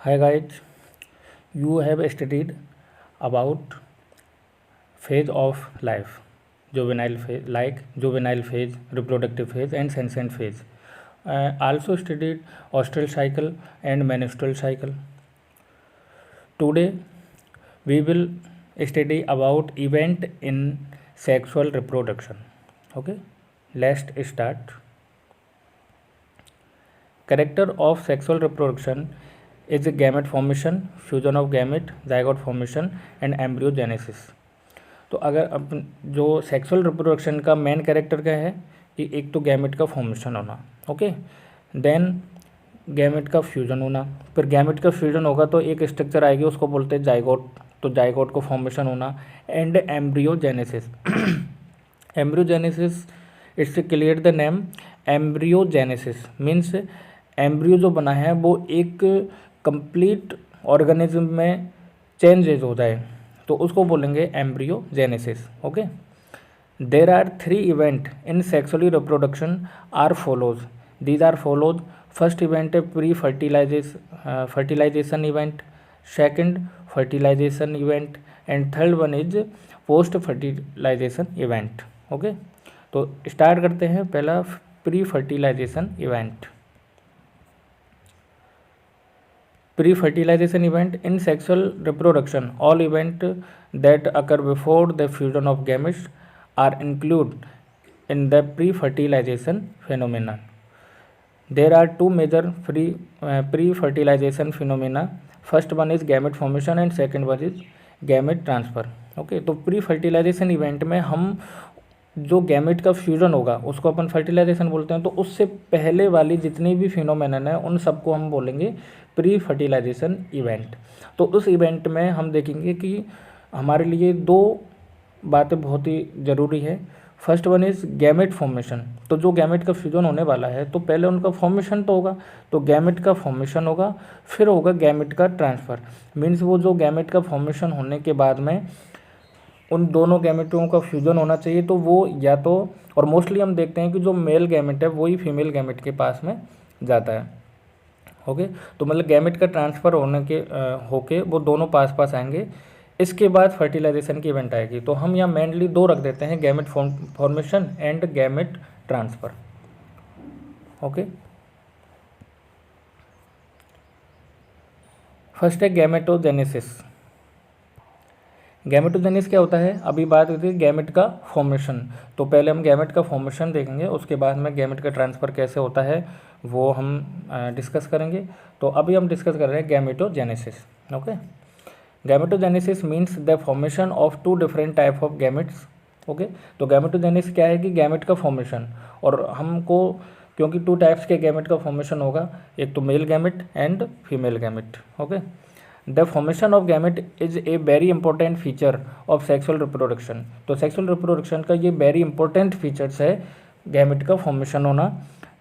Hi guys, you have studied about phase of life, juvenile phase, reproductive phase, and senescent phase. Also studied menstrual cycle and menstrual cycle. Today we will study about event in sexual reproduction. Okay, let's start. Character of sexual reproduction is gamete formation, fusion of gamete, zygote formation and embryogenesis. तो अगर अपन जो sexual reproduction का main character क्या है कि एक तो gamete का फॉर्मेशन होना, ओके, देन गैमेट का फ्यूजन होना, फिर गैमेट का फ्यूजन होगा तो एक स्ट्रक्चर आएगी उसको बोलते हैं जाइगोट, तो जाइगोट को फॉर्मेशन होना and embryogenesis. Embryogenesis it's clear the name. Embryogenesis means embryo जो बना है वो एक कंप्लीट ऑर्गेनिज्म में चेंजेज हो जाए तो उसको बोलेंगे embryogenesis. Okay, there are 3 event in sexually reproduction are follows. These are follows. First event है pre fertilization event, second fertilization event and third one is post fertilization event. Okay, तो start करते हैं. पहला pre fertilization event. Pre-fertilization event in sexual reproduction, all events that occur before the fusion of gametes are included in the pre-fertilization phenomenon. There are 2 major pre-fertilization phenomena. First one is gamete formation and second one is gamete transfer. Okay, तो pre fertilization event में हम जो gamete का fusion होगा उसको अपन fertilisation बोलते हैं. तो उससे पहले वाली जितनी भी फिनोमेनन है उन सबको हम बोलेंगे प्री फर्टिलाइजेशन इवेंट. तो उस इवेंट में हम देखेंगे कि हमारे लिए 2 बातें बहुत ही ज़रूरी है. First one is gamete formation. तो जो गैमेट का फ्यूजन होने वाला है तो पहले उनका फॉर्मेशन तो होगा, तो गैमेट का फॉर्मेशन होगा, फिर होगा गैमेट का ट्रांसफ़र. मीन्स वो जो गैमेट का फॉर्मेशन होने के बाद में उन दोनों गैमेटों का फ्यूजन होना चाहिए. तो वो या तो, और मोस्टली हम देखते हैं कि जो मेल गैमेट है वही फीमेल गैमेट के पास में जाता है. ओके, तो मतलब गैमेट का ट्रांसफ़र होके वो दोनों पास पास आएंगे. इसके बाद फर्टिलाइजेशन की इवेंट आएगी. तो हम यहाँ मेनली 2 रख देते हैं, gamete formation and gamete transfer. Okay, first है गैमेटोजेनेसिस. गैमेटोजेनेसिस क्या होता है? अभी बात करते हैं गैमेट का फॉर्मेशन. तो पहले हम गैमेट का फॉर्मेशन देखेंगे, उसके बाद में गैमेट का ट्रांसफ़र कैसे होता है वो हम डिस्कस करेंगे. तो अभी हम डिस्कस कर रहे हैं gametogenesis. Okay, gametogenesis means the formation of 2 different type of gametes. Okay, तो गैमेटोजेनेसिस क्या है कि गैमेट का फॉर्मेशन, और हमको क्योंकि 2 टाइप्स के गैमेट का फॉर्मेशन होगा, एक तो male gamete and female gamete. Okay, the formation of gamete is a very important feature of sexual reproduction. तो सेक्सुअल रिप्रोडक्शन का ये वेरी इंपॉर्टेंट फीचर्स है गैमेट का फॉर्मेशन होना.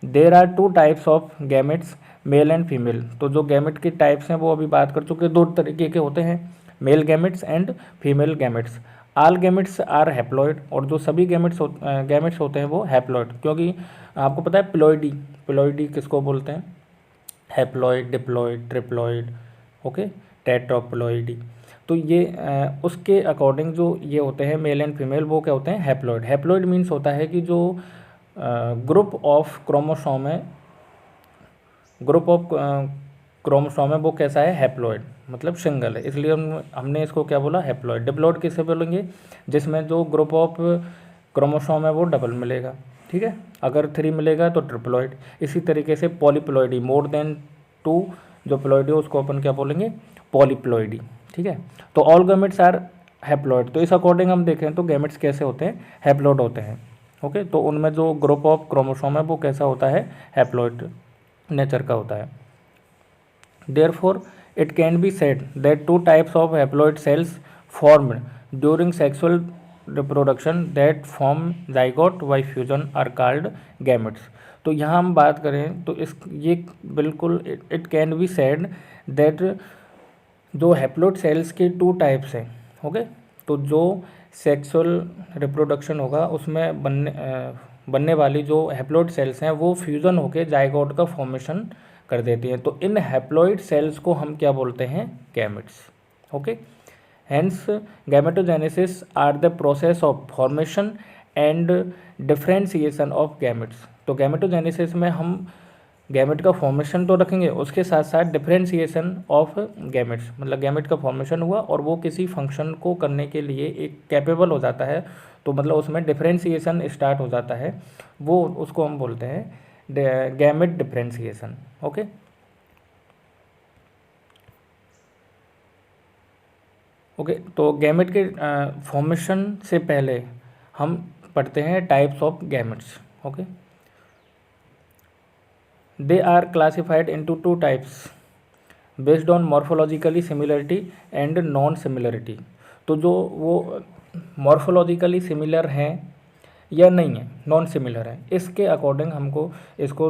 There are 2 types of gametes, male and female. तो जो gamete के types हैं वो अभी बात कर चुके, 2 तरीके के होते हैं, male gametes and female gametes. All gametes are haploid. और जो सभी गैमेट्स होते हैं वो हैप्लॉइड, क्योंकि आपको पता है प्लॉइडी किसको बोलते हैं? Haploid, diploid, triploid, okay, tetraploidy. तो ये उसके अकॉर्डिंग जो ये होते हैं मेल एंड फीमेल, वो क्या होते हैं? हैप्लॉइड. हैप्लॉइड मीन्स होता है कि जो ग्रुप ऑफ क्रोमोसोम है वो कैसा है? हैप्लॉइड, मतलब सिंगल है, इसलिए हमने इसको क्या बोला? हैप्लॉइड. डिप्लॉइड किसे बोलेंगे? जिसमें जो ग्रुप ऑफ क्रोमोसोम है वो डबल मिलेगा. ठीक है, अगर 3 मिलेगा तो ट्रिप्लॉइड. इसी तरीके से पॉलीप्लॉइडी, मोर देन 2 जो प्लॉइडी है उसको अपन क्या बोलेंगे? पॉलीप्लॉइडी. ठीक है, तो ऑल गैमेट्स आर हैप्लॉइड. तो इस अकॉर्डिंग हम देखें तो गैमेट्स कैसे होते हैं? हैप्लॉइड होते हैं. ओके, तो उनमें जो ग्रुप ऑफ क्रोमोसोम है वो कैसा होता है? हैप्लॉइड नेचर का होता है. Therefore it can be said that 2 types of haploid cells formed during sexual reproduction that form zygote by fusion are called gametes. तो यहाँ हम बात करें तो ये बिल्कुल it can be said that जो हैप्लॉइड सेल्स के 2 टाइप्स हैं. ओके, तो जो सेक्सुअल रिप्रोडक्शन होगा उसमें बनने वाली जो हैप्लॉइड सेल्स हैं वो फ्यूज़न होकर जाइगोट का फॉर्मेशन कर देती हैं। तो इन हैप्लॉइड सेल्स को हम क्या बोलते हैं? Gametes. Okay, hence gametogenesis are the process of formation and differentiation of gametes. तो गैमेटोजेनेसिस में हम गैमेट का फॉर्मेशन तो रखेंगे, उसके साथ साथ डिफरेंशिएशन ऑफ गैमेट्स, मतलब गैमेट का फॉर्मेशन हुआ और वो किसी फंक्शन को करने के लिए एक कैपेबल हो जाता है, तो मतलब उसमें डिफरेंशिएशन स्टार्ट हो जाता है, वो उसको हम बोलते हैं गैमेट डिफरेंशिएशन। ओके, ओके, तो गैमेट के फॉर्मेशन से पहले हम पढ़ते हैं types of gametes. Okay, they are classified into two types based on morphologically similarity and non similarity. तो जो वो मॉर्फोलॉजिकली सिमिलर हैं या नहीं है, नॉन सिमिलर है, इसके अकॉर्डिंग हमको इसको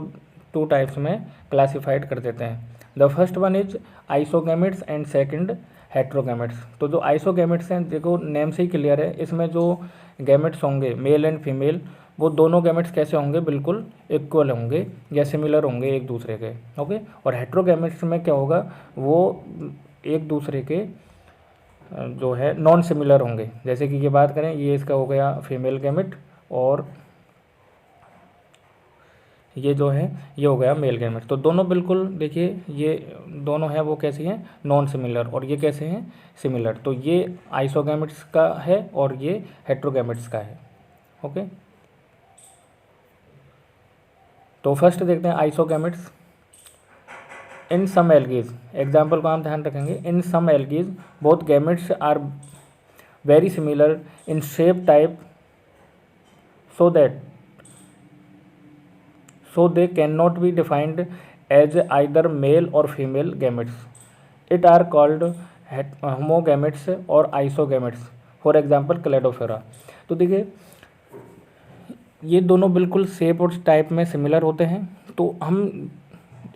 टू टाइप्स में क्लासिफाइड कर देते हैं। The first one is isogametes and second heterogametes. तो जो आइसोगैमेट्स हैं, देखो नेम से ही क्लियर है, इसमें जो गैमेट्स होंगे मेल एंड फीमेल, वो दोनों गैमेट्स कैसे होंगे? बिल्कुल इक्वल होंगे या सिमिलर होंगे एक दूसरे के। ओके, और हेट्रोगैमेट्स में क्या होगा? वो एक दूसरे के जो है नॉन सिमिलर होंगे। जैसे कि ये बात करें, ये इसका हो गया फीमेल गैमेट और ये जो है ये हो गया मेल गैमेट। तो दोनों बिल्कुल देखिए, ये दोनों हैं वो कैसी हैं? Non similar. और ये कैसे हैं? सिमिलर। तो ये आइसोगैमेट्स का है और ये हेट्रोगैमेट्स का है। ओके, तो फर्स्ट देखते हैं आइसोगैमेट्स। इन सम एल्गीज, एग्जाम्पल को हम ध्यान रखेंगे। In some algae both gametes are very similar in shape type so they cannot be defined as either male or female gametes. It are called homogametes और isogametes, for example cladophora। तो देखिए, ये दोनों बिल्कुल शेप और type में similar होते हैं, तो हम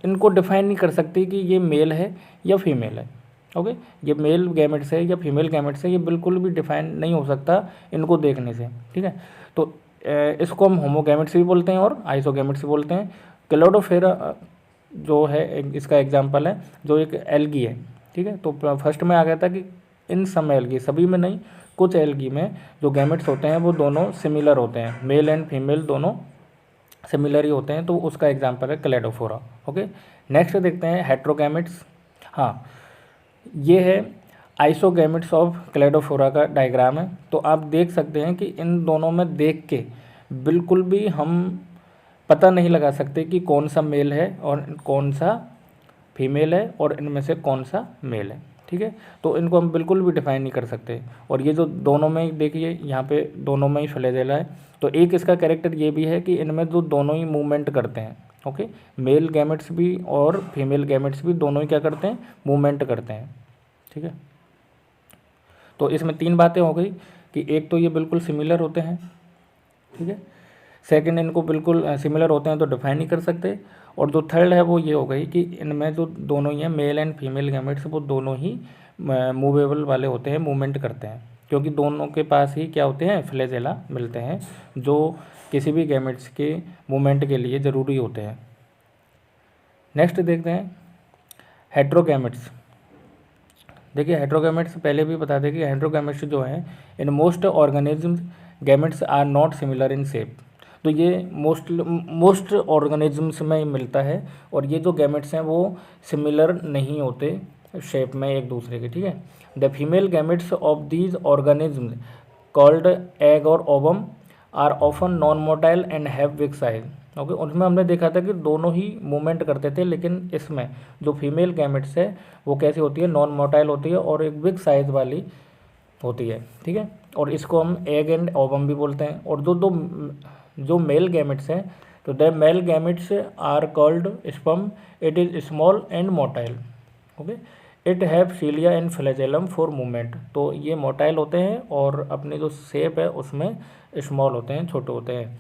इनको डिफाइन नहीं कर सकते कि ये मेल है या फीमेल है। ओके, ये मेल गैमेट्स है या फीमेल गैमेट्स है, ये बिल्कुल भी डिफाइन नहीं हो सकता इनको देखने से। ठीक है, तो इसको हम होमोगैमेट्स भी बोलते हैं और आइसोगैमेट्स भी बोलते हैं। क्लैडोफोरा जो है इसका एग्जांपल है, जो एक एल्गी है। ठीक है, तो फर्स्ट में आ गया था कि इन सम एल्गी, सभी में नहीं, कुछ एल्गी में जो गैमेट्स होते हैं वो दोनों सिमिलर होते हैं, मेल एंड फीमेल दोनों सिमिलर ही होते हैं, तो उसका एग्जांपल है क्लैडोफोरा। ओके, नेक्स्ट देखते हैं हेट्रोगैमेट्स। हाँ, ये है आइसोगैमेट्स ऑफ क्लैडोफोरा का डायग्राम है। तो आप देख सकते हैं कि इन दोनों में देख के बिल्कुल भी हम पता नहीं लगा सकते कि कौन सा मेल है और कौन सा फीमेल है और इनमें से कौन सा मेल है। ठीक है, तो इनको हम बिल्कुल भी डिफाइन नहीं कर सकते। और ये जो दोनों में ही देखिए, यहाँ पे दोनों में ही फ्लैजेला है, तो एक इसका कैरेक्टर ये भी है कि इनमें जो दोनों ही मूवमेंट करते हैं। ओके, मेल गैमेट्स भी और फीमेल गैमेट्स भी दोनों ही क्या करते हैं? मूवमेंट करते हैं। ठीक है, तो इसमें तीन बातें हो गई कि एक तो ये बिल्कुल सिमिलर होते हैं। ठीक है, सेकंड इनको बिल्कुल सिमिलर होते हैं तो डिफाइन नहीं कर सकते, और जो थर्ड है वो ये हो गई कि इनमें जो दोनों ही हैं मेल एंड फीमेल गैमेट्स, वो दोनों ही मूवेबल वाले होते हैं, मूवमेंट करते हैं, क्योंकि दोनों के पास ही क्या होते हैं? फ्लैजेला मिलते हैं, जो किसी भी गैमेट्स के मूवमेंट के लिए ज़रूरी होते हैं। नेक्स्ट देखते हैं हेट्रोगैमेट्स। देखिए, हेट्रोगैमेट्स पहले भी बता दें कि हेट्रोगैमेट्स जो है, in most organisms gametes are not similar in shape. तो ये मोस्ट ऑर्गेनिज्म्स में मिलता है, और ये जो गैमेट्स हैं वो सिमिलर नहीं होते शेप में एक दूसरे के। ठीक है, the female gametes of these organisms called egg और ovum are often non motile and have big size. Okay, उसमें हमने देखा था कि दोनों ही मूवमेंट करते थे, लेकिन इसमें जो फीमेल गैमेट्स है वो कैसी होती है? नॉन मोटाइल होती है और एक बिग साइज वाली होती है। ठीक है, और इसको हम एग एंड ओवम भी बोलते हैं। और जो मेल गैमेट्स हैं, तो the male gametes are called sperm, it is small and motile. Okay, it have cilia and flagellum for movement. तो ये मोटाइल होते हैं और अपनी जो शेप है उसमें स्मॉल होते हैं, छोटे होते हैं।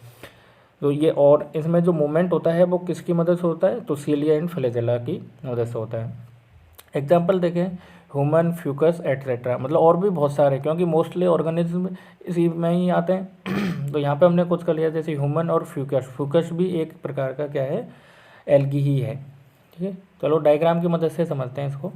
तो ये, और इसमें जो मूवमेंट होता है वो किसकी मदद से होता है? तो सीलिया एंड फ्लैजेला की मदद से होता है। एग्जाम्पल देखें, ह्यूमन, फ्यूकस एट्सेट्रा, मतलब और भी बहुत सारे, क्योंकि मोस्टली ऑर्गेनिज्म इसी में ही आते हैं। तो यहाँ पे हमने कुछ कर लिया, जैसे ह्यूमन और फ्यूकस। फ्यूकस भी एक प्रकार का क्या है? एल्गी ही है। ठीक है, चलो डायग्राम की मदद से समझते हैं इसको।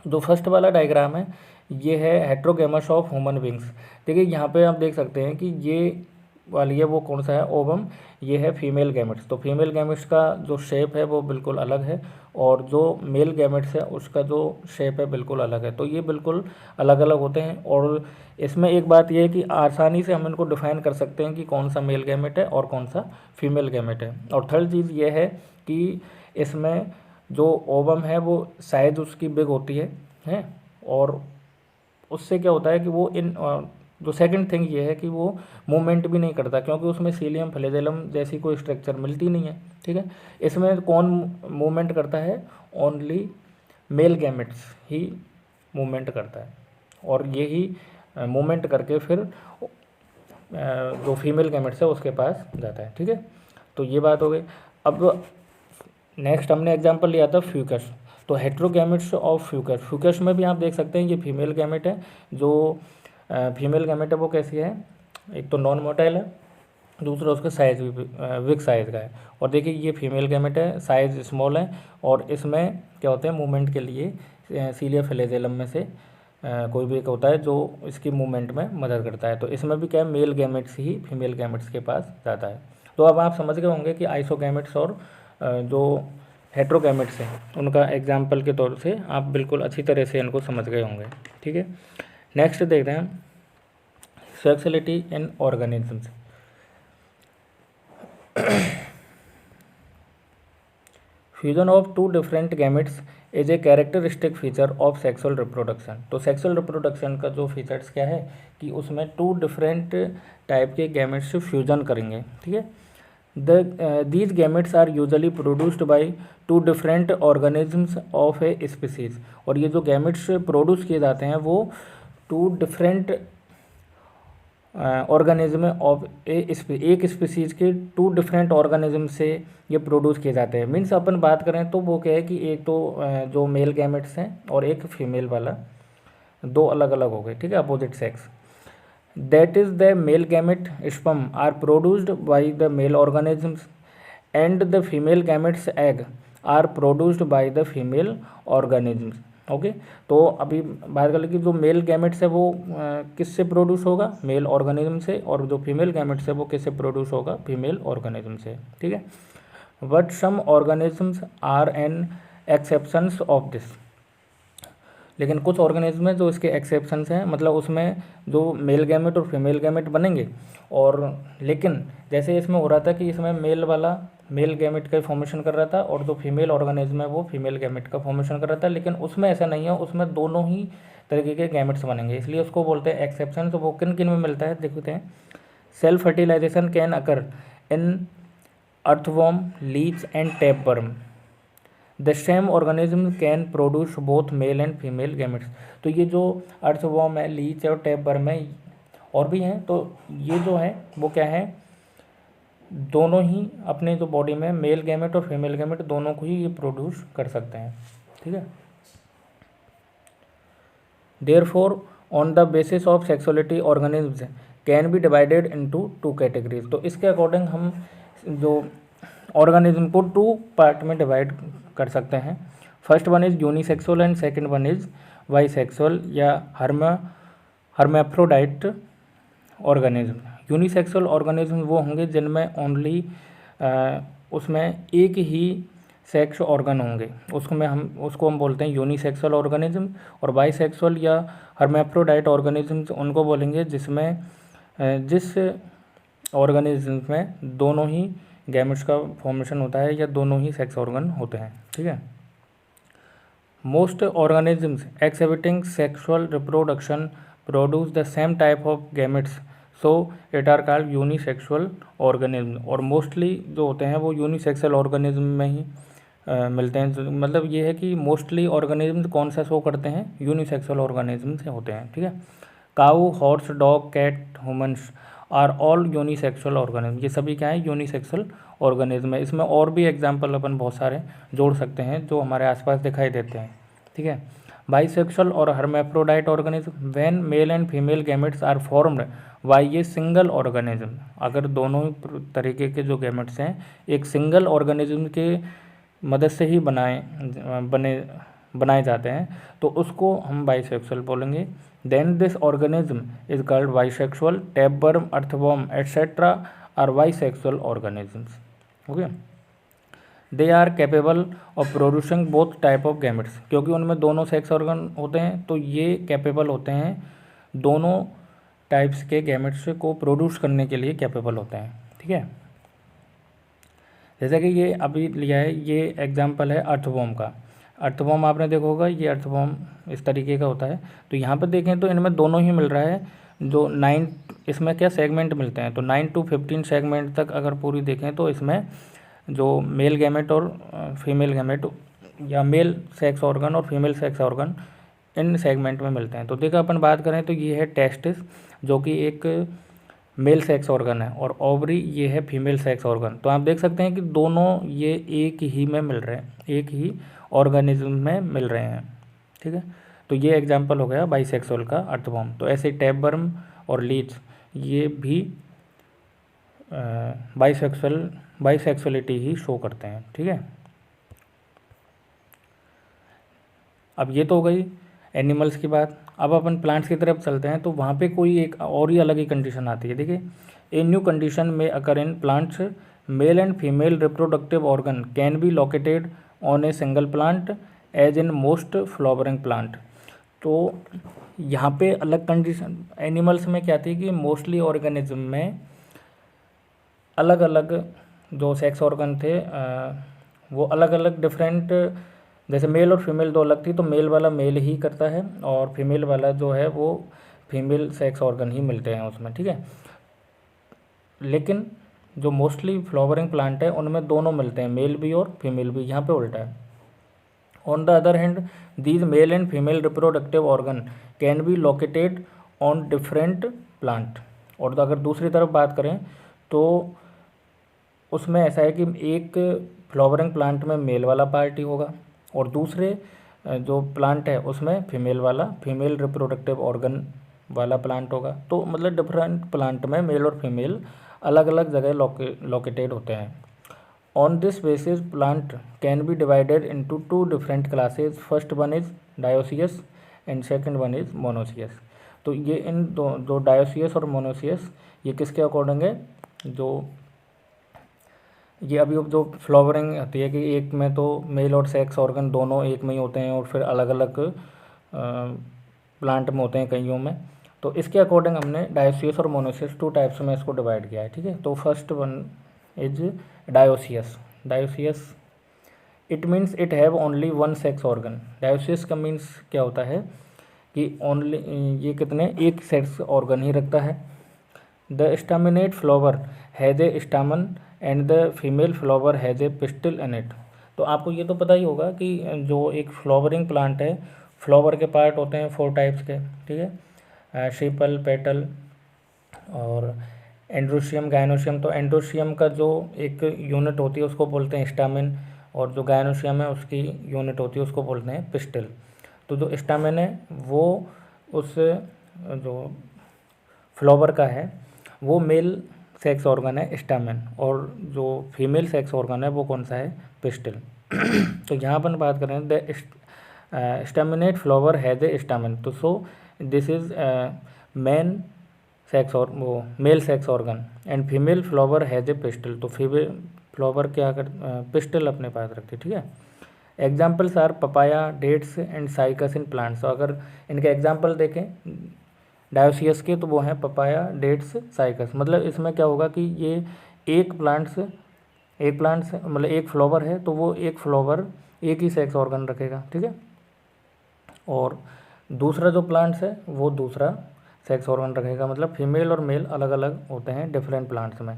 जो फर्स्ट वाला डायग्राम है ये है हेट्रोगेमस ऑफ ह्यूमन बींग्स। देखिए यहाँ पे आप देख सकते हैं कि ये वाली है वो कौन सा है, ओवम, ये है फीमेल गैमेट्स। तो फीमेल गैमेट्स का जो शेप है वो बिल्कुल अलग है और जो मेल गैमेट्स है उसका जो शेप है बिल्कुल अलग है। तो ये बिल्कुल अलग अलग होते हैं और इसमें एक बात ये है कि आसानी से हम इनको डिफाइन कर सकते हैं कि कौन सा मेल गैमेट है और कौन सा फीमेल गैमेट है। और थर्ड चीज़ ये है कि इसमें जो ओवम है वो साइज उसकी बिग होती है और उससे क्या होता है कि वो इन जो सेकंड थिंग ये है कि वो मूवमेंट भी नहीं करता क्योंकि उसमें सीलियम फ्लैजेलम जैसी कोई स्ट्रक्चर मिलती नहीं है। ठीक है, इसमें कौन मूवमेंट करता है, ओनली मेल गैमेट्स ही मूवमेंट करता है और यही मूवमेंट करके फिर जो फीमेल गैमेट्स है उसके पास जाता है। ठीक है, तो ये बात हो गई। अब नेक्स्ट हमने एग्जांपल लिया था फ्यूकस। तो हेट्रोगैमेट्स ऑफ फ्यूकस, फ्यूकस में भी आप देख सकते हैं ये फीमेल गैमेट है। जो फीमेल गैमेट है वो कैसी है, एक तो नॉन मोटाइल है, दूसरा उसका साइज भी विग साइज का है। और देखिए ये फीमेल गैमेट है, साइज स्मॉल है और इसमें क्या होते हैं मूवमेंट के लिए सीलिया फ्लैजेलम में से कोई भी एक होता है जो इसकी मूवमेंट में मदद करता है। तो इसमें भी क्या है, मेल गैमेट्स ही फीमेल गैमेट्स के पास जाता है। तो अब आप समझ गए होंगे कि आइसोगैमेट्स और जो हेट्रोगैमेट्स हैं उनका एग्जाम्पल के तौर से आप बिल्कुल अच्छी तरह से इनको समझ गए होंगे। ठीक है, नेक्स्ट देखते हैं sexuality in organisms. Fusion of two different gametes is a characteristic feature of sexual reproduction. तो सेक्सुअल रिप्रोडक्शन का जो फीचर्स क्या है कि उसमें टू डिफरेंट टाइप के गैमेट्स से फ्यूजन करेंगे। ठीक है, these gametes are usually produced by two different organisms of a species। और ये जो gametes प्रोड्यूस किए जाते हैं वो टू डिफरेंट ऑर्गेनिज्म ऑफ एक स्पीसीज के टू डिफरेंट ऑर्गेनिज्म से ये प्रोड्यूस किए जाते हैं। मीन्स अपन बात करें तो वो क्या है कि एक तो जो मेल गैमेट्स हैं और एक फीमेल वाला, दो अलग अलग हो गए। ठीक है, opposite sex. That is the male gamete sperm are produced by the male organisms and the female gametes egg are produced by the female organisms। Okay, तो अभी बात कर ले कि जो मेल गैमेट्स है वो किससे प्रोड्यूस होगा, मेल ऑर्गेनिज्म से, और जो फीमेल गैमेट्स है वो किससे प्रोड्यूस होगा, फीमेल ऑर्गेनिज्म से। ठीक है, but some organisms are an exceptions of this. लेकिन कुछ ऑर्गेनिज्म है जो इसके एक्सेप्शंस हैं, मतलब उसमें जो मेल गैमेट और फीमेल गैमेट बनेंगे। और लेकिन जैसे इसमें हो रहा था कि इसमें मेल वाला मेल गैमेट का फॉर्मेशन कर रहा था और जो फीमेल ऑर्गेनिज्म है वो फीमेल गैमेट का फॉर्मेशन कर रहा था, लेकिन उसमें ऐसा नहीं है, उसमें दोनों ही तरीके के गैमेट्स बनेंगे, इसलिए उसको बोलते हैं एक्सेप्शन। तो वो किन किन में मिलता है देखते हैं। Self fertilization can occur in earthworm, leech and tapeworm. The same organism can produce both male and female gametes. तो ये जो अर्थवॉर्म है, लीच है और टैपवर्म है और भी हैं, तो ये जो है वो क्या है, दोनों ही अपने जो बॉडी में मेल गैमेट और फीमेल गैमेट दोनों को ही ये प्रोड्यूस कर सकते हैं। ठीक है, therefore on the basis of sexuality organisms can be divided into two categories. तो इसके अकॉर्डिंग हम जो ऑर्गेनिज्म को टू पार्ट में डिवाइड कर सकते हैं। First one is unisexual and second one is bisexual या हर्माफ्रोडाइट ऑर्गेनिज्म। यूनिसेक्सुअल ऑर्गेनिज्म वो होंगे जिनमें ओनली उसमें एक ही सेक्स ऑर्गन होंगे, उसको हम बोलते हैं यूनिसेक्सुअल ऑर्गेनिज्म। और बाइसेक्सुअल या हर्माफ्रोडाइट ऑर्गेनिज्म उनको बोलेंगे जिसमें जिस ऑर्गेनिज्म में दोनों ही गैमेट्स का फॉर्मेशन होता है या दोनों ही सेक्स ऑर्गन होते हैं। ठीक है, most organisms exhibiting sexual reproduction produce the same type of gametes, so it are called unisexual organism. और मोस्टली जो होते हैं वो यूनिसेक्सुअल ऑर्गेनिज्म में ही मिलते हैं। मतलब ये है कि मोस्टली ऑर्गेनिज्म कौन सा शो करते हैं, यूनिसेक्सुअल ऑर्गेनिज्म से होते हैं। ठीक है, cow, horse, dog, cat, humans are all unisexual organism. ये सभी क्या है, यूनिसेक्सुअल ऑर्गेनिज्म है। इसमें और भी एग्जाम्पल अपन बहुत सारे जोड़ सकते हैं जो हमारे आसपास दिखाई देते हैं। ठीक है, बाइसेक्सुअल और hermaphrodite organism when male and female gametes are formed by ये सिंगल ऑर्गेनिज्म। अगर दोनों ही तरीके के जो गैमेट्स हैं एक सिंगल ऑर्गेनिज्म के मदद से ही बनाए जाते हैं, तो उसको हम बाइसेक्सुअल बोलेंगे। Then this organism is called bisexual. Tapeworm, earthworm etcetera are bisexual organisms. Okay, they are capable of producing both type of gametes, क्योंकि उनमें दोनों सेक्स ऑर्गन होते हैं, तो ये कैपेबल होते हैं दोनों टाइप्स के गैमेट्स को प्रोड्यूस करने के लिए कैपेबल होते हैं। ठीक है, जैसा कि ये अभी लिया है, ये एग्जांपल है अर्थवर्म का। अर्थवर्म आपने देखा होगा, ये अर्थवर्म इस तरीके का होता है। तो यहाँ पर देखें तो इनमें दोनों ही मिल रहा है, जो 9 इसमें क्या सेगमेंट मिलते हैं, तो 9 to 15 सेगमेंट तक अगर पूरी देखें तो इसमें जो मेल गैमेट और फीमेल गैमेट या मेल सेक्स ऑर्गन और female sex organ in segment में मिलते हैं। तो देखो अपन बात करें तो ये है टेस्टिस, जो कि एक मेल सेक्स ऑर्गन है, और ओवरी ये है फीमेल सेक्स ऑर्गन। तो आप देख सकते हैं कि दोनों ये एक ही में मिल रहे हैं, एक ही ऑर्गेनिज्म में मिल रहे हैं। ठीक है, तो ये एग्जांपल हो गया बाइसेक्सुअल का अर्थवर्म। तो ऐसे टैपवर्म और लीच ये भी बाइसेक्सुअलिटी ही शो करते हैं। ठीक है, अब ये तो हो गई एनिमल्स की बात। अब अपन प्लांट्स की तरफ चलते हैं, तो वहाँ पे कोई एक और ही अलग ही कंडीशन आती है। देखिए, ए न्यू कंडीशन में occur in plants, male and female reproductive organ can be located on a single plant as in most flowering plant. तो यहाँ पे अलग कंडीशन एनिमल्स में क्या थी कि मोस्टली ऑर्गेनिज्म में अलग अलग जो सेक्स ऑर्गन थे वो अलग अलग डिफरेंट, जैसे मेल और फीमेल दो अलग थी, तो मेल वाला मेल ही करता है और फीमेल वाला जो है वो फीमेल सेक्स ऑर्गन ही मिलते हैं उसमें। ठीक है, लेकिन जो मोस्टली फ्लावरिंग प्लांट है उनमें दोनों मिलते हैं, मेल भी और फीमेल भी। यहाँ पे उल्टा है। On the other hand these mail and female reproductive organ can be located on different plant. और अगर दूसरी तरफ बात करें तो उसमें ऐसा है कि एक फ्लावरिंग प्लांट में मेल वाला पार्ट ही होगा और दूसरे जो प्लांट है उसमें फीमेल रिप्रोडक्टिव ऑर्गन वाला प्लांट होगा। तो मतलब डिफरेंट प्लांट में मेल और फीमेल अलग अलग जगह लोकेटेड होते हैं। On this basis plant can be divided into 2 different classes. First one is dioecious and second one is monoecious. तो ये इन दो जो डायोसियस और मोनोसियस ये किसके अकॉर्डिंग है, जो ये अभी जो फ्लावरिंग होती है कि एक में तो मेल और सेक्स ऑर्गन दोनों एक में ही होते हैं और फिर अलग अलग प्लांट में होते हैं कईयों में, तो इसके अकॉर्डिंग हमने डायोसियस और मोनोसियस 2 टाइप्स में इसको डिवाइड किया है। ठीक है, तो first one is dioecious. Dioecious it means it have only one sex organ. Dioecious का मीन्स क्या होता है कि ओनली ये कितने एक सेक्स ऑर्गन ही रखता है। The staminate flower has a stamen and the female flower has a pistil in it. तो आपको ये तो पता ही होगा कि जो एक फ्लावरिंग प्लांट है, फ्लावर के पार्ट होते हैं 4 टाइप्स के। ठीक है, शीपल, पेटल और एंड्रोशियम, गायनोशियम। तो एंड्रोशियम का जो एक यूनिट होती है उसको बोलते हैं स्टामिन, और जो गायनोशियम है उसकी यूनिट होती है उसको बोलते हैं पिस्टिल। तो जो स्टामिन है वो उस जो फ्लावर का है वो मेल सेक्स ऑर्गन है स्टामिन, और जो फीमेल सेक्स ऑर्गन है वो कौन सा है, पिस्टिल। तो यहाँ पर बात करें the staminate flower has a stamen, तो so this is man sex और वो male sex organ and female flower has a pistil. तो फीमेल फ्लावर क्या कर पिस्टिल अपने पास रखती है। ठीक है, examples are papaya, dates and cycas in plants. तो अगर इनके एग्जाम्पल देखें डायोसियस के तो वो हैं पपाया, डेट्स, साइकस। मतलब इसमें क्या होगा कि ये एक प्लांट्स मतलब एक फ्लावर है तो वो एक फ्लावर एक ही सेक्स ऑर्गन रखेगा। ठीक है, और दूसरा जो प्लांट्स है वो दूसरा सेक्स ऑर्गन रखेगा। मतलब फीमेल और मेल अलग अलग होते हैं डिफरेंट प्लांट्स में।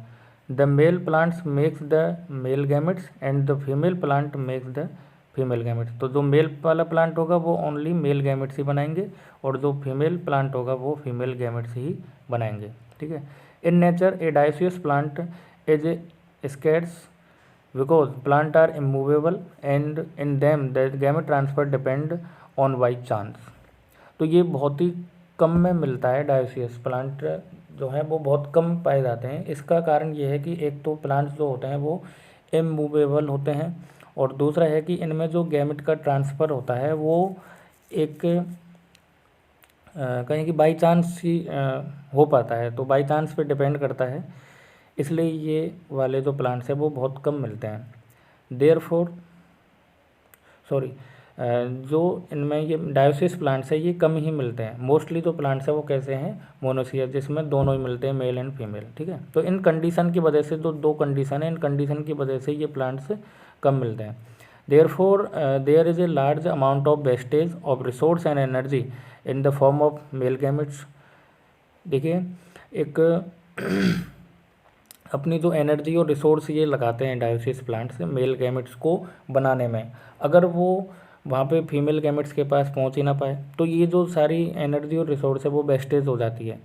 The male plants makes the male gametes and the female plant makes the female gametes. तो जो मेल वाला प्लांट होगा वो ओनली मेल गैमेट्स ही बनाएंगे और जो फीमेल प्लांट होगा वो फीमेल गैमेट्स ही बनाएंगे। ठीक है, in nature a dioecious plant is scarce because plant are immovable and in them the gamete transfer depend on by chance. तो ये बहुत ही कम में मिलता है, डायोसियस प्लांट जो है वो बहुत कम पाए जाते हैं। इसका कारण ये है कि एक तो प्लांट्स जो होते हैं वो इमूवेबल होते हैं और दूसरा है कि इनमें जो गैमेट का ट्रांसफ़र होता है वो एक कहें कि बाई चांस ही हो पाता है, तो बाई चांस पे डिपेंड करता है, इसलिए ये वाले जो प्लांट्स हैं वो बहुत कम मिलते हैं। देयरफॉर सॉरी जो इनमें ये डायोसिस प्लांट्स है ये कम ही मिलते हैं। मोस्टली जो प्लांट्स है वो कैसे हैं, मोनोसियस, जिसमें दोनों ही मिलते हैं, मेल एंड फीमेल, ठीक है। तो इन कंडीशन की वजह से, जो दो कंडीशन है, इन कंडीशन की वजह से ये प्लांट्स कम मिलते हैं। Therefore there is a large amount of wastage of resource and energy in the form of male gametes. देखिए एक अपनी जो एनर्जी और रिसोर्स ये लगाते हैं डायोसिस प्लांट्स मेल गैमेट्स को बनाने में, अगर वो वहाँ पे फीमेल गैमेट्स के पास पहुँच ही ना पाए तो ये जो सारी एनर्जी और रिसोर्स है वो वेस्टेज हो जाती है।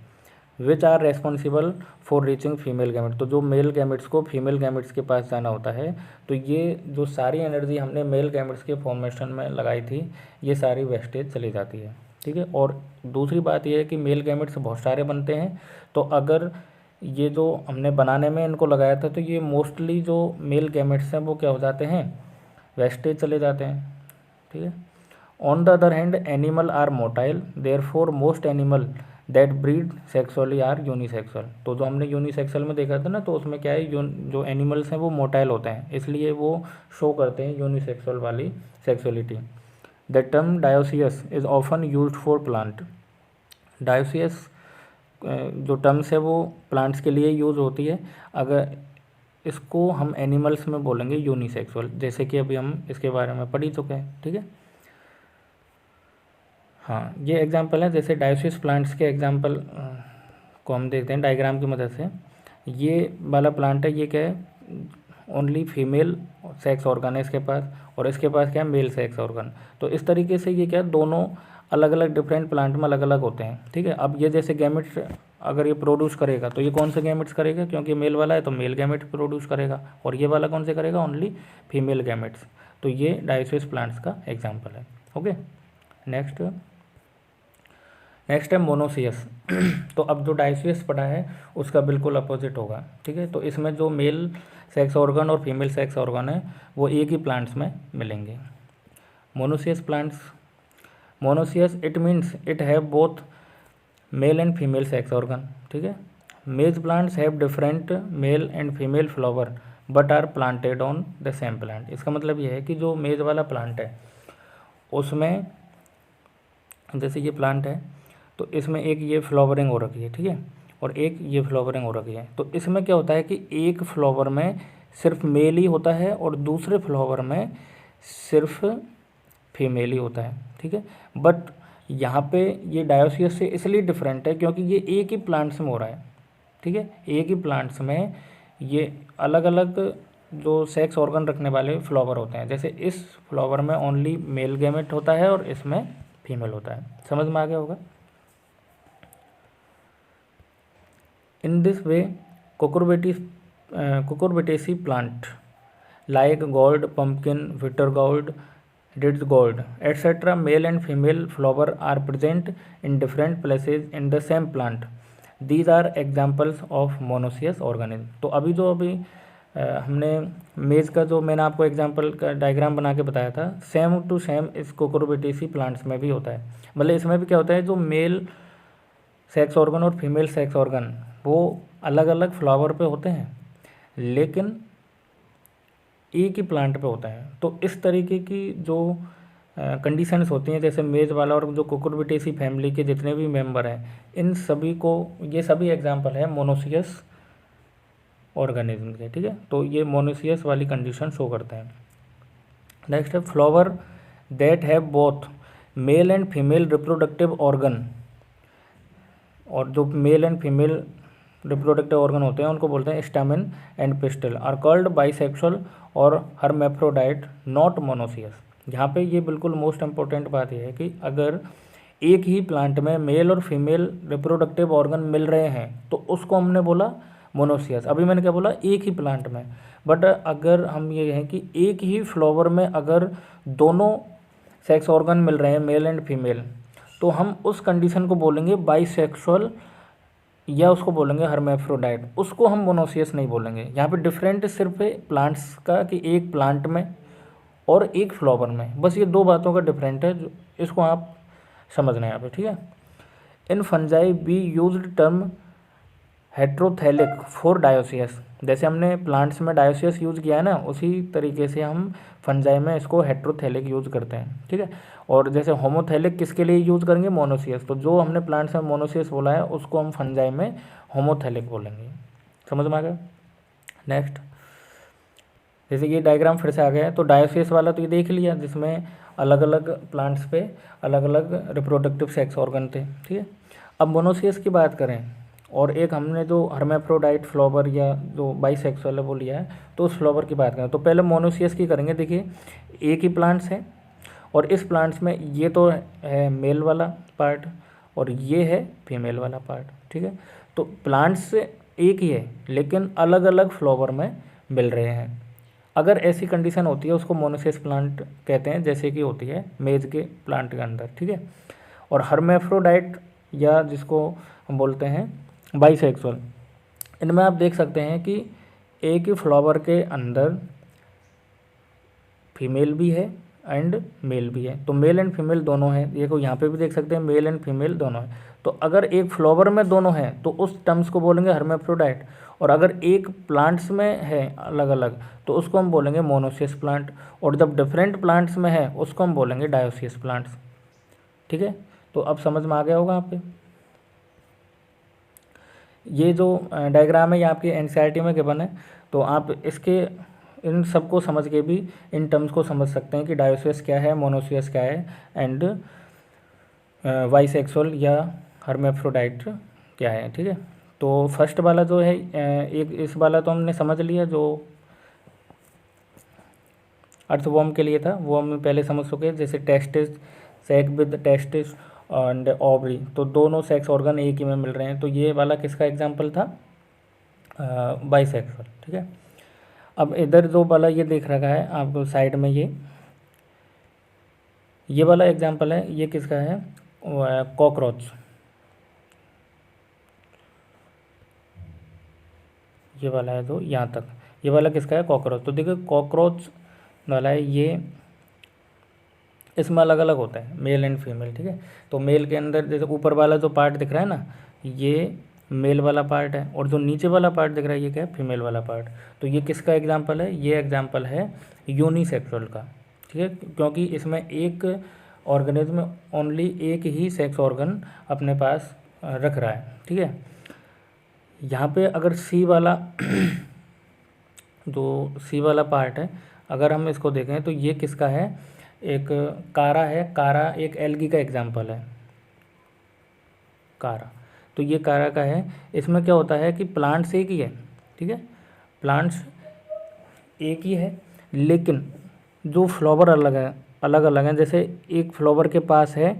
Which are responsible for reaching female gamete, तो जो मेल गैमेट्स को फीमेल गैमेट्स के पास जाना होता है, तो ये जो सारी एनर्जी हमने मेल गैमेट्स के फॉर्मेशन में लगाई थी ये सारी वेस्टेज चली जाती है, ठीक है। और दूसरी बात यह है कि मेल गैमेट्स बहुत सारे बनते हैं, तो अगर ये जो हमने बनाने में इनको लगाया था तो ये मोस्टली जो मेल गैमेट्स हैं वो क्या हो जाते हैं, वेस्टेज चले जाते हैं, ठीक है। On the other hand animal are motile, therefore most animal that breed sexually are unisexual. तो जो हमने यूनिसेक्सुअल में देखा था ना, तो उसमें क्या है, जो एनिमल्स हैं वो मोटाइल होते हैं, इसलिए वो शो करते हैं यूनिसेक्सुअल वाली sexuality. The term dioecious is often used for plant. Dioecious जो टर्म्स है वो प्लांट्स के लिए यूज़ होती है, अगर इसको हम एनिमल्स में बोलेंगे यूनिसेक्सुअल, जैसे कि अभी हम इसके बारे में पढ़ ही चुके हैं, ठीक है। हाँ, ये एग्जांपल है, जैसे डायोसिस प्लांट्स के एग्जांपल को हम देखते हैं डायग्राम की मदद से। ये वाला प्लांट है, ये क्या है, ओनली फीमेल सेक्स ऑर्गन है इसके पास, और इसके पास क्या है, मेल सेक्स ऑर्गन। तो इस तरीके से ये क्या है, दोनों अलग अलग डिफरेंट प्लांट में अलग अलग होते हैं, ठीक है। अब ये जैसे गैमेट्स अगर ये प्रोड्यूस करेगा तो ये कौन से गैमेट्स करेगा, क्योंकि मेल वाला है तो मेल गैमेट्स प्रोड्यूस करेगा, और ये वाला कौन से करेगा, ओनली फीमेल गैमेट्स। तो ये डायोसिस प्लांट्स का एग्जाम्पल है, ओके। नेक्स्ट है मोनोसियस। तो अब जो डायोसियस पढ़ा है उसका बिल्कुल अपोजिट होगा, ठीक है। तो इसमें जो मेल सेक्स ऑर्गन और फीमेल सेक्स ऑर्गन है वो एक ही प्लांट्स में मिलेंगे। Monoecious plants, monoecious it means it have both male and female sex organ, ठीक है। Maize plants have different male and female flower but are planted on the same plant. इसका मतलब ये है कि जो मेज वाला प्लांट है उसमें, जैसे ये प्लांट है तो इसमें एक ये फ्लावरिंग हो रखी है, ठीक है, और एक ये फ्लावरिंग हो रखी है। तो इसमें क्या होता है कि एक फ्लावर में सिर्फ मेल ही होता है और दूसरे फ्लावर में सिर्फ फीमेल ही होता है, ठीक है। बट यहाँ पे ये डायोसियस से इसलिए डिफरेंट है क्योंकि ये एक ही प्लांट्स में हो रहा है, ठीक है। एक ही प्लांट्स में ये अलग अलग जो सेक्स ऑर्गन रखने वाले फ्लावर होते हैं, जैसे इस फ्लावर में ओनली मेल गैमेट होता है और इसमें फीमेल होता है। समझ में आ गया होगा। In this way cucurbitaceae plant like gourd, pumpkin, bitter gourd, red gourd, etc. male and female flower are present in different places in the same plant. These are examples of monoecious organism. तो अभी हमने मेज का जो मैंने आपको example का diagram बना के बताया था, सेम टू सेम इस cucurbitaceae प्लांट्स में भी होता है। मतलब इसमें भी क्या होता है, जो मेल सेक्स ऑर्गन और फीमेल सेक्स ऑर्गन वो अलग अलग फ्लावर पे होते हैं लेकिन एक ही प्लांट पे होता है। तो इस तरीके की जो कंडीशंस होती हैं, जैसे मेज वाला और जो कुकुरबिटेसी फैमिली के जितने भी मेंबर हैं, इन सभी को, ये सभी एग्जांपल है मोनोसियस ऑर्गेनिज्म के, ठीक है। तो ये मोनोसियस वाली कंडीशन शो करते हैं। नेक्स्ट है flower that have both male and female reproductive organ, और जो male and female reproductive organ होते हैं उनको बोलते हैं stamen and pistil, are called bisexual और हर्मेफ्रोडाइट नॉट मोनोसियस। यहाँ पे ये बिल्कुल मोस्ट इंपॉर्टेंट बात यह है कि अगर एक ही प्लांट में मेल और फीमेल रिप्रोडक्टिव ऑर्गन मिल रहे हैं तो उसको हमने बोला मोनोसियस। अभी मैंने क्या बोला, एक ही प्लांट में। बट अगर हम ये हैं कि एक ही फ्लावर में अगर दोनों सेक्स ऑर्गन मिल रहे हैं, मेल एंड फीमेल, तो हम उस कंडीशन को बोलेंगे बाइसेक्सुअल या उसको बोलेंगे हर्मेफ्रोडाइट, उसको हम मोनोसियस नहीं बोलेंगे। यहाँ पे डिफरेंट सिर्फ प्लांट्स का कि एक प्लांट में और एक फ्लावर में। बस ये 2 बातों का डिफरेंट है, इसको आप समझना है यहाँ पे, ठीक है। In fungi we used term heterothallic for dioecious. जैसे हमने प्लांट्स में डायोसियस यूज़ किया है ना, उसी तरीके से हम फंजाई में इसको हेट्रोथैलिक यूज़ करते हैं, ठीक है। और जैसे होमोथैलिक किसके लिए यूज़ करेंगे, मोनोसियस। तो जो हमने प्लांट्स में मोनोसियस बोला है उसको हम फंजाई में होमोथैलिक बोलेंगे। समझ में आ गया। नेक्स्ट, जैसे ये डायग्राम फिर से आ गया है, तो डायोसियस वाला तो ये देख लिया, जिसमें अलग अलग प्लांट्स पे अलग अलग रिप्रोडक्टिव सेक्स ऑर्गन थे, ठीक है। अब मोनोसियस की बात करें, और एक हमने जो हर्मेफ्रोडाइट फ्लावर या जो बाइसेक्सुअल है वो लिया है, तो उस फ्लावर की बात करें तो पहले मोनोसियस की करेंगे। देखिए एक ही प्लांट्स है, और इस प्लांट्स में ये तो है मेल वाला पार्ट और ये है फीमेल वाला पार्ट, ठीक है। तो प्लांट्स एक ही है लेकिन अलग अलग फ्लावर में मिल रहे हैं। अगर ऐसी कंडीशन होती है उसको मोनोसियस प्लांट कहते हैं, जैसे कि होती है मेज के प्लांट के अंदर, ठीक है। और हर्मेफ्रोडाइट या जिसको हम बोलते हैं बाइसेक्सुअल, इनमें आप देख सकते हैं कि एक ही फ्लावर के अंदर फीमेल भी है एंड मेल भी है। तो मेल एंड फीमेल दोनों हैं, देखो यहाँ पे भी देख सकते हैं मेल एंड फीमेल दोनों हैं। तो अगर एक फ्लावर में दोनों हैं तो उस टर्म्स को बोलेंगे हर्मेफ्रोडाइट, और अगर एक प्लांट्स में है अलग अलग तो उसको हम बोलेंगे मोनोसियस प्लांट, और जब डिफरेंट प्लांट्स में है उसको हम बोलेंगे डायोसियस प्लांट्स, ठीक है। तो अब समझ में आ गया होगा आप पे। ये जो डायग्राम है ये आपके एनसीईआरटी में गिवन है, तो आप इसके इन सबको समझ के भी इन टर्म्स को समझ सकते हैं कि डायोसियस क्या है, मोनोसियस क्या है, एंड बाइसेक्सुअल या हर्मेफ्रोडाइट क्या है, ठीक है। तो फर्स्ट वाला जो है एक इस वाला तो हमने समझ लिया, जो अर्थवॉर्म के लिए था वो हम पहले समझ चुके हैं। जैसे testis, sac with testis and ovary, तो दोनों सेक्स ऑर्गन एक ही में मिल रहे हैं। तो ये वाला किसका एग्जांपल था, बाइसेक्सुअल, ठीक है। अब इधर जो वाला ये देख रखा है आपको साइड में, ये वाला एग्जांपल है, ये किसका है, कॉकरोच। ये वाला है जो यहाँ तक, ये वाला किसका है, कॉकरोच। तो देखिए कॉकरोच वाला है ये, इसमें अलग अलग होता है मेल एंड फीमेल, ठीक है। तो मेल के अंदर जैसे ऊपर वाला जो पार्ट दिख रहा है ना, ये मेल वाला पार्ट है, और जो नीचे वाला पार्ट दिख रहा है ये क्या है, फीमेल वाला पार्ट। तो ये किसका एग्जांपल है, ये एग्जांपल है यूनिसेक्सुअल का, ठीक है। क्योंकि इसमें एक ऑर्गेनिज्म ओनली एक ही सेक्स ऑर्गन अपने पास रख रहा है, ठीक है। यहाँ पे अगर सी वाला जो सी वाला पार्ट है, अगर हम इसको देखें तो ये किसका है, एक कारा है। कारा एक एल्गी का एग्जाम्पल है, कारा। तो ये कारा का है। इसमें क्या होता है कि प्लांट्स एक ही है, ठीक है, प्लांट्स एक ही है, लेकिन जो फ्लावर अलग है, अलग अलग हैं। जैसे एक फ्लावर के पास है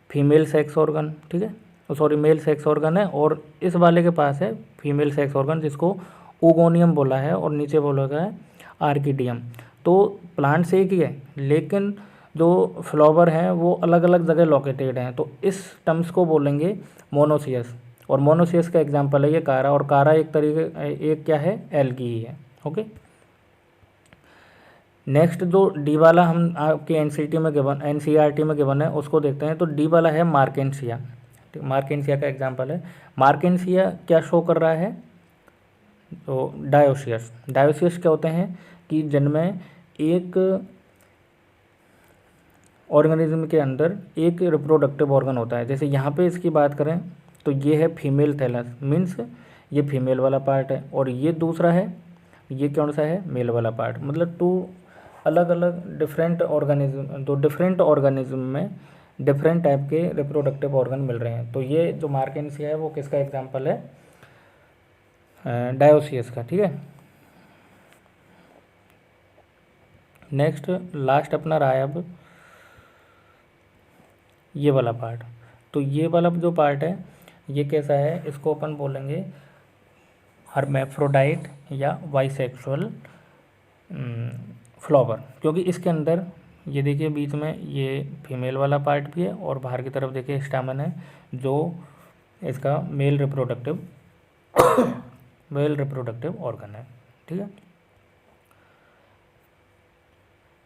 फीमेल सेक्स ऑर्गन, ठीक है, सॉरी मेल सेक्स ऑर्गन है, और इस वाले के पास है फीमेल सेक्स ऑर्गन जिसको ओगोनियम बोला है, और नीचे बोला गया है आर्किडियम। तो प्लांट्स एक ही है लेकिन जो फ्लावर हैं वो अलग अलग जगह लोकेटेड हैं, तो इस टर्म्स को बोलेंगे मोनोसियस। और मोनोसियस का एग्जांपल है ये कारा, और कारा एक तरीके एक क्या है, एल्गी ही है, ओके। नेक्स्ट जो डी वाला हम आपके एनसीईआरटी में गिवन है उसको देखते हैं। तो डी वाला है मार्केंसिया, मार्केंसिया का एग्जांपल है। मार्केंसिया क्या शो कर रहा है, तो डायोसियस। डायोसियस क्या होते हैं कि जिनमें एक ऑर्गेनिज्म के अंदर एक रिप्रोडक्टिव ऑर्गन होता है। जैसे यहाँ पे इसकी बात करें तो ये है फीमेल थैलस, मीन्स ये फीमेल वाला पार्ट है, और ये दूसरा है, ये कौन सा है, मेल वाला पार्ट। मतलब 2 अलग अलग डिफरेंट ऑर्गेनिज्म, तो डिफरेंट ऑर्गेनिज्म में डिफरेंट टाइप के रिप्रोडक्टिव ऑर्गन मिल रहे हैं। तो ये जो मार्केंसिया है वो किसका एग्जांपल है, डायोसियस का, ठीक है। नेक्स्ट लास्ट अपना रहा है अब ये वाला पार्ट। तो ये वाला जो पार्ट है ये कैसा है, इसको अपन बोलेंगे हर्मेफ्रोडाइट या बाइसेक्सुअल फ्लावर, क्योंकि इसके अंदर ये देखिए बीच में ये फीमेल वाला पार्ट भी है, और बाहर की तरफ देखिए स्टैमन है जो इसका मेल रिप्रोडक्टिव ऑर्गन है, ठीक है।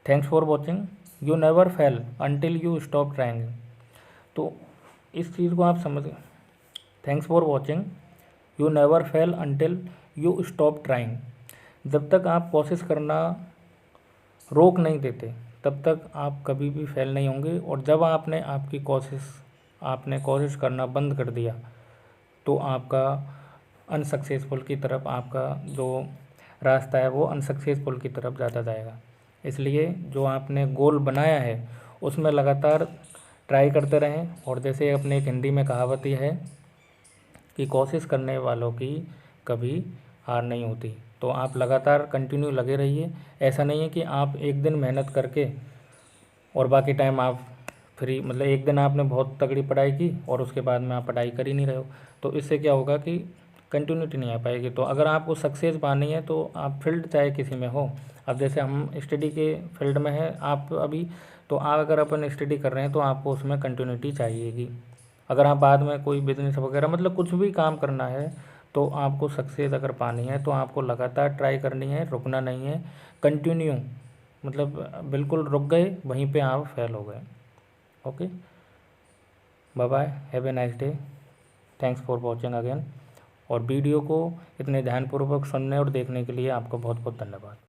Thanks for watching, you never fail until you stop trying. तो इस चीज़ को आप समझ, thanks for watching, you never fail until you stop trying. जब तक आप कोशिश करना रोक नहीं देते तब तक आप कभी भी फेल नहीं होंगे, और जब आपने कोशिश करना बंद कर दिया तो आपका अनसक्सेसफुल की तरफ, आपका जो रास्ता है वो अनसक्सेसफुल की तरफ ज़्यादा जाएगा। इसलिए जो आपने गोल बनाया है उसमें लगातार ट्राई करते रहें। और जैसे अपने एक हिंदी में कहावत ही है कि कोशिश करने वालों की कभी हार नहीं होती। तो आप लगातार कंटिन्यू लगे रहिए। ऐसा नहीं है कि आप एक दिन मेहनत करके और बाकी टाइम आप फ्री, मतलब एक दिन आपने बहुत तगड़ी पढ़ाई की और उसके बाद में आप पढ़ाई कर ही नहीं रहे हो, तो इससे क्या होगा कि कंटिन्यूटी नहीं आ पाएगी। तो अगर आपको सक्सेस पानी है तो आप फील्ड चाहे किसी में हो, अब जैसे हम स्टडी के फील्ड में हैं आप अभी, तो आप अगर अपन स्टडी कर रहे हैं तो आपको उसमें कंटिन्यूटी चाहिएगी। अगर आप बाद में कोई बिजनेस वगैरह, मतलब कुछ भी काम करना है, तो आपको सक्सेस अगर पानी है तो आपको लगातार ट्राई करनी है, रुकना नहीं है, कंटिन्यू, मतलब बिल्कुल रुक गए वहीं पे आप फेल हो गए। Okay, bye bye, have a nice day, thanks for watching again. और वीडियो को इतने ध्यानपूर्वक सुनने और देखने के लिए आपको बहुत बहुत धन्यवाद।